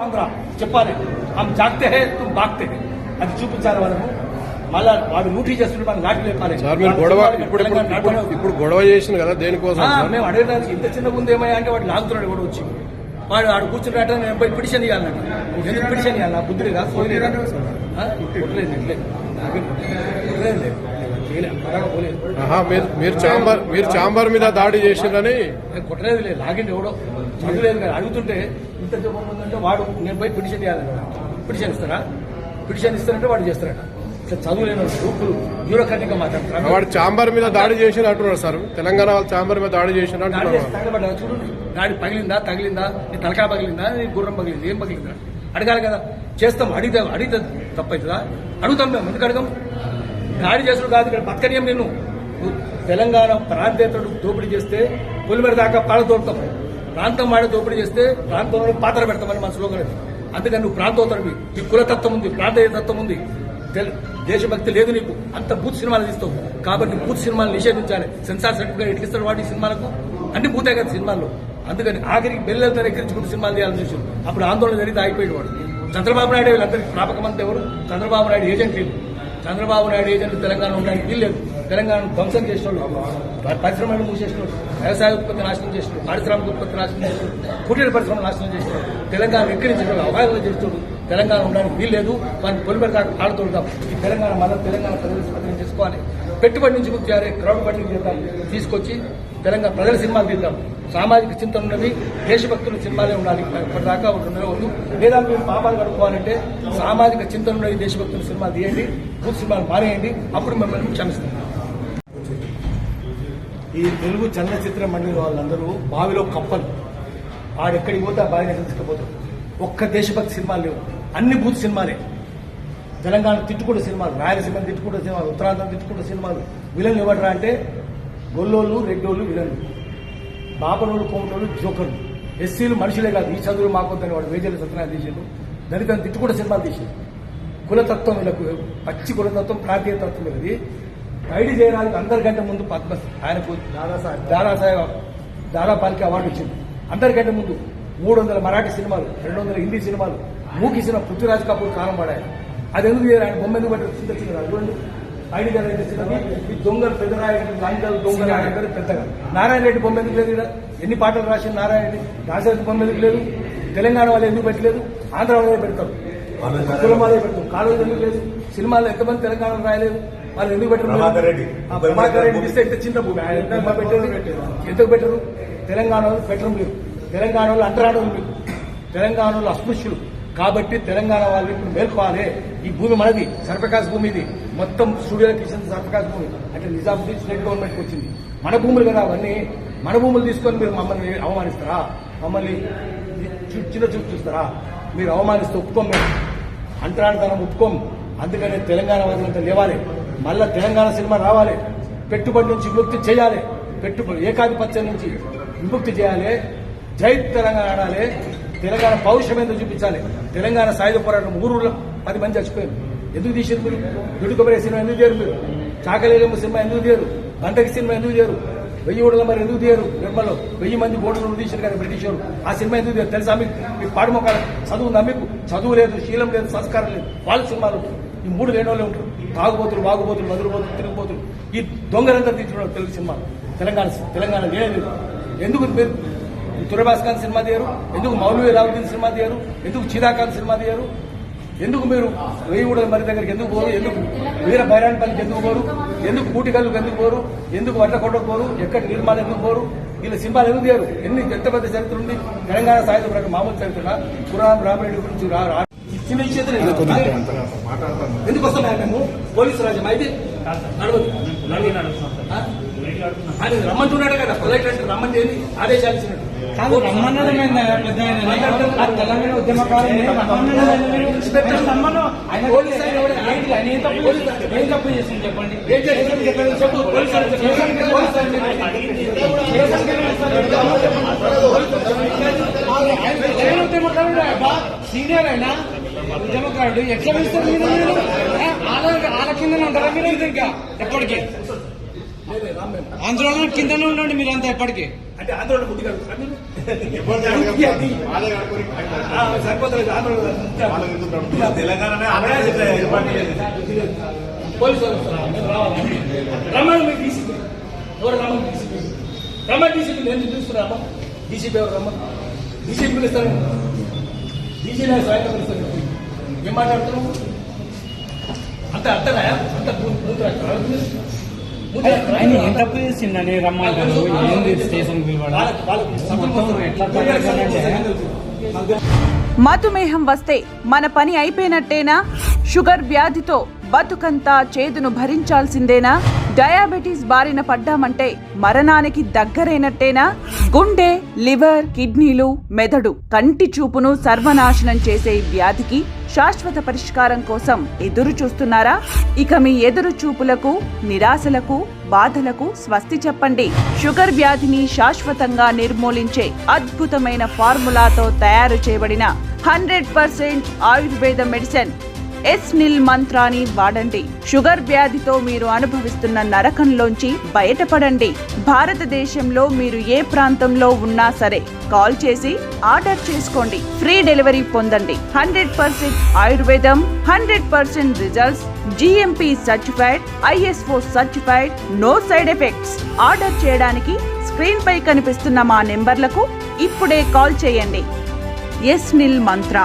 ఆంధ్ర చెప్పాలి ఆమె జాగ్తే హే తుమ్ బాగ్తే హే అది చూపించాలి వాళ్ళను. మళ్ళా వాడు లూటీ చేస్తుంటే మనం నాటి లేపాలి. ఇప్పుడు గొడవ చేసింది కదా దేనికోసం మేము అడగడానికి ఇంత చిన్న ముందు ఏమయ్యా అంటే వాడు లాగుతున్నాడు కూడా వచ్చి వాడు ఆడు కూర్చున్నట్టు నేను పోయి పిటిషన్ ఇవ్వాలన్నట్టు. ఎందుకు పిటిషన్ ఇవ్వాలా? బుద్ధి లేదా? పోయలేదా? మీరు చాంబర్ మీద దాడి చేసిందని కొట్టలేదు లేదు, లాగిండి ఎవడో చదువులేదు కదా. అడుగుతుంటే ఇంత జపం ఉందంటే వాడు నేను పోయి పిటిషన్ ఇవ్వాలన్నమాట. పిటిషన్ ఇస్తారా? పిటిషన్ ఇస్తారంటే వాడు చేస్తారట. ఇట్లా చదువులేని గ్రూపులు బ్యూరోక్రాటిక్ గా మాట్లాడతారు. వాడు చాంబర్ మీద దాడి చేసి అంటున్నారు సార్. తెలంగాణ వాళ్ళు చాంబర్ మీద దాడి చేసిన తగలబడ్డా చూడు. గాడి పగిలిందా? తగిలిందా? నీ తలకాయ పగిలిందా? నీ గుర్రం పగిలింది? ఏం పగిలిందా? అడగాలి కదా. చేస్తాం. అడిగితే తప్పవుతుందా? అడుగుతాం మేము. ఎందుకు అడగం? దాడి చేసుడు కాదు ఇక్కడ బతకనీయం. నేను తెలంగాణ ప్రాంతేతరుడు దోపిడీ చేస్తే పొలిమేర దాకా పాల తోడతాం. ప్రాంతం వాడే దోపిడీ చేస్తే ప్రాంతంలో పాత్ర పెడతామని మన స్లోగన్. అందుకని నువ్వు ప్రాంతోత్తరువి. నీ కులతత్వం ఉంది, ప్రాంతీయ తత్వం ఉంది, దేశభక్తి లేదు నీకు. అంత బూత్ సినిమాలు తీస్తావు కాబట్టి బూత్ సినిమాలు నిషేధించాలి. సెన్సార్ సర్టిఫికేట్ ఎట్టిస్తాడు వాడి సినిమాలకు? అన్ని బూతే కదా సినిమాల్లో. అందుకని ఆఖరికి బెల్లెలతో ఎక్కించుకుంటూ సినిమాలు తీయాలని చూసాడు. అప్పుడు ఆందోళన జరిగితే ఆగిపోయాడు వాడు. చంద్రబాబు నాయుడు వీళ్ళందరికీ ప్రాపకమంతా ఎవరు? చంద్రబాబు నాయుడు ఏజెంట్లు. చంద్రబాబు నాయుడు ఏజెంట్లు తెలంగాణ ఉండడానికి వీల్లేదు. తెలంగాణను ధ్వంసం చేసిన వాళ్ళు, పరిశ్రమలు మూసేసిన వాళ్ళు, వ్యవసాయ ఉత్పత్తి నాశనం చేసిన వాళ్ళు, పారిశ్రామిక ఉత్పత్తి నాశనం చేసిన వాళ్ళు, కుటీర పరిశ్రమలు నాశనం చేసిన వాళ్ళు, తెలంగాణ ఎక్కిరించిన వాళ్ళు, అభాయంగా చేస్తున్నారు. తెలంగాణ ఉండడానికి వీల్లేదు. వాటిని పొలిమేర దాకా ఆడుతుంటాం. ఈ తెలంగాణ మళ్ళీ తెలంగాణ ప్రజలు స్వాధీనం చేసుకోవాలి. పెట్టుబడి నుంచి ముక్తి చేయాలి. క్రౌడ్ ఫండింగ్ చేద్దాం. తీసుకొచ్చి తెలంగాణ ప్రజల సినిమాలు తీద్దాం. సామాజిక చింతన ఉన్నవి, దేశభక్తుల సినిమాలే ఉండాలి. ఇప్పటిదాకా ఉండదు. లేదా మీరు పాపాలు కడుక్కోవాలంటే సామాజిక చింతన ఉన్నవి, దేశభక్తుల సినిమాలు తీయండి. బూత్ సినిమాలు మానేయండి. అప్పుడు మిమ్మల్ని క్షమిస్తాం. ఈ తెలుగు చలనచిత్ర మండలి వాళ్ళందరూ బావిలో కప్పలు. ఆడెక్కడికి పోతే ఆ బావిని తీసుకుపోతారు. ఒక్క దేశభక్తి సినిమాలు లేవు. అన్ని బూత్ సినిమాలే. తెలంగాణ తిట్టుకుంటే సినిమాలు, రాయలసీమ తిట్టుకుంటే సినిమాలు, ఉత్తరాంధ్ర తిట్టుకుంటే సినిమాలు. విలన్లు ఇవ్వడరా అంటే గొల్లోళ్ళు, రెడ్డోళ్ళు విలన్లు, బాపనోళ్ళు, కోమటోళ్ళు జోకర్లు. ఎస్సీలు మనుషులే కాదు. ఈ చదువులు మాకొద్దని వాడు వేజల సత్యనారాయణ తీసాడు. దళితులను తిట్టుకుంటే సినిమాలు తీసాడు. కులతత్వం వీళ్ళకు పచ్చి కులతత్వం, ప్రాంతీయ తత్వం వీళ్ళది. ఐడి చేయడానికి అందరికంటే ముందు పద్మశ్రీ ఆయనకు దాదాపాలికి అవార్డు ఇచ్చింది. అందరికంటే ముందు 300 మరాఠీ సినిమాలు, 200 హిందీ సినిమాలు మూకిసిన పృథ్వీరాజ్ కపూర్ కాలం పడాయి. అది ఎందుకు చేయరు? ఆయన బొమ్మ ఎందుకు పట్టి చిన్న చిన్న చూడండి. ఐడి చిన్నది. ఈ దొంగలు పెద్దరాయి, లంకలు దొంగలు అందరూ పెద్దగా. నారాయణ రెడ్డి బొమ్మ ఎందుకు లేదు? ఎన్ని పాటలు రాసిన నారాయణ రెడ్డి? రాజశేఖర్ బొమ్మ ఎందుకు లేదు? తెలంగాణ వాళ్ళు ఎందుకు పెట్టలేదు? ఆంధ్ర వాళ్ళే పెడతారు, కులం వాళ్ళే పెడతారు. కాలేజీ ఎందుకు లేదు? సినిమాల్లో ఎంతమంది తెలంగాణ రాయలేదు? వాళ్ళు ఎందుకు పెట్టరు? ప్రభాకర్ రెడ్డి ఇస్తే ఇంత చిన్న భూమి ఆయన ఎందుకు పెట్టరు? తెలంగాణ వాళ్ళు పెట్టరు. మీరు తెలంగాణ వాళ్ళు అంటరాడరు. మీకు తెలంగాణ వాళ్ళు అస్పృశ్యులు కాబట్టి తెలంగాణ వాళ్ళు ఇప్పుడు మేల్కోవాలి. ఈ భూమి మనది, సర్వకాశ్ భూమి. ఇది మొత్తం స్టూడియోకి ఇచ్చిన సర్వకాశ్ భూమి. అంటే నిజాముద్దీన్ స్టేట్ గవర్నమెంట్కి వచ్చింది. మన భూములు కదా అవన్నీ. మన భూములు తీసుకొని మీరు మమ్మల్ని అవమానిస్తారా? మమ్మల్ని చిన్న చూపు చూస్తారా? మీరు అవమానిస్తే ఒప్పుకోం. మేము అంటరానితనం ఒప్పుకోం. అందుకనే తెలంగాణ వాళ్ళంతా లేవాలి. మళ్ళా తెలంగాణ సినిమా రావాలి. పెట్టుబడి నుంచి విముక్తి చేయాలి. పెట్టుబడి ఏకాధిపత్యం నుంచి విముక్తి చేయాలి. జై తెలంగాణ ఆడాలి. తెలంగాణ పౌరుషం ఎందుకు చూపించాలి. తెలంగాణ సాయుధ పోరాటం ఊరులో 10 మంది చచ్చిపోయారు. ఎందుకు తీసారు మీరు? దుడుకొబరే సినిమా ఎందుకు తీయరు? మీరు చాకలేరమ్మ సినిమా ఎందుకు తీయరు? గంటకి సినిమా ఎందుకు తీయరు? 1000 ఊడల మరి ఎందుకు తీయరు? నిర్మల్లో 1000 మంది ఓడలు తీశారు కదా బ్రిటిష్ వాళ్ళు. ఆ సినిమా ఎందుకు తీయరు? తెలుసా మీకు పాడుమొక్కలు చదువు ఉందా? మీకు చదువు లేదు, శీలం లేదు, సంస్కారం లేదు. వాళ్ళ సినిమాలు ఈ 3 లేని వాళ్ళే ఉంటారు. తాగుబోతులు, వాగుబోతులు, వదిలిపోతులు, తిరిగిపోతులు. ఈ దొంగలంతా తీర్చున్నారు తెలుగు సినిమా. తెలంగాణ లేదు. ఎందుకు మీరు తురబాస్ఖాన్ సినిమా తీయరు? ఎందుకు మౌలవీ రావుద్దీన్ సినిమా తీయరు? ఎందుకు చిదాఖాన్ సినిమా తీయరు? ఎందుకు మీరు 1000 ఊడల మరి దగ్గరికి ఎందుకు పోరు? ఎందుకు వీర బైరాన్పల్లికి ఎందుకు పోరు? ఎందుకు కూటికల్లుకు ఎందుకు పోరు? ఎందుకు వడ్లకొండకు పోరు? ఎక్కడ నిర్మాణం ఎందుకు పోరు? వీళ్ళ సినిమాలు ఎందుకు తీయరు? ఎంత పెద్ద చరిత్ర ఉంది తెలంగాణ సాయుధ ప్రకారం. మామూలు చరిత్ర పురాణం రామరెడ్డి గురించి చిన్న చేతులు ఎందుకు వస్తున్నాయి? మేము పోలీసు రాజ్యం అయితే ఆయన రమ్మంటున్నాడు కదా. పొలైట్ రమ్మని చేసి ఆదేశాలు ఇచ్చినట్టు కాదు. రమ్మన్నది తెలంగాణ ఉద్యమకారులు ఏం తప్పు చేసింది చెప్పండి. ఉద్యమకారుడు సీనియర్ అయినా ఉద్యమకారుడు ఎట్లా పిలుస్తారు? మీరు వాళ్ళ కిందనే ఉంటారా మీరు? ఇంకా ఎప్పటికీ లేదు రామ్ మేము. ఆందోళన కిందనే ఉండండి మీరంతా ఎప్పటికీ. అంటే ఆంధ్రలో ముద్దు కడుగుతారా మీరు? సరిపోతలేదు ఆంధ్రలో పోలీసు వాళ్ళు వస్తారా? మీరు రావాలా? రమ్మని మీకు డీసీపీ ఎవరు రమ్మని డీసీపీ రమ్మని డీసీపీ నేను చూస్తున్నా అమ్మ డీసీపీ ఎవరు రమ్మని డీసీపీ పిలుస్తాను డీసీపీ సాయంత్రం పిలుస్తాను ఏం మాట్లాడుతున్నావు అంత అర్థనా అంత ఆయన ఏం తప్పు చేసిండని రమ్మంటారు ఏంది స్టేషన్ మధుమేహం వస్తే మన పని అయిపోయినట్టేనా? షుగర్ వ్యాధితో బతుకంతా చేదును భరించాల్సిందేనా? డయాబెటీస్ బారిన పడ్డామంటే మరణానికి దగ్గరైనట్టేనా? గుండె, లివర్, కిడ్నీలు, మెదడు, కంటి చూపును సర్వనాశనం చేసే వ్యాధికి శాశ్వత పరిష్కారం కోసం ఎదురు చూస్తున్నారా? ఇక మీ ఎదురు చూపులకు, నిరాశలకు, బాధలకు స్వస్తి చెప్పండి. షుగర్ వ్యాధిని శాశ్వతంగా నిర్మూలించే అద్భుతమైన ఫార్ములాతో తయారు చేయబడిన 100% ఆయుర్వేద మెడిసిన్ ఎస్నిల్ మంత్రాన్ని వాడండి. షుగర్ వ్యాధితో మీరు అనుభవిస్తున్న నరకంలోంచి బయటపడండి. భారతదేశంలో మీరు ఏ ప్రాంతంలో ఉన్నా సరే కాల్ చేసి ఆర్డర్ చేసుకోండి. ఫ్రీ డెలివరీ పొందండి. 100% ఆయుర్వేదం, 100% results, GMP certified, ISO certified, no side effects. Order చేయడానికి స్క్రీన్ పై కనిపిస్తున్న మా నెంబర్లకు ఇప్పుడే కాల్ చేయండి. ఎస్నిల్ మంత్ర.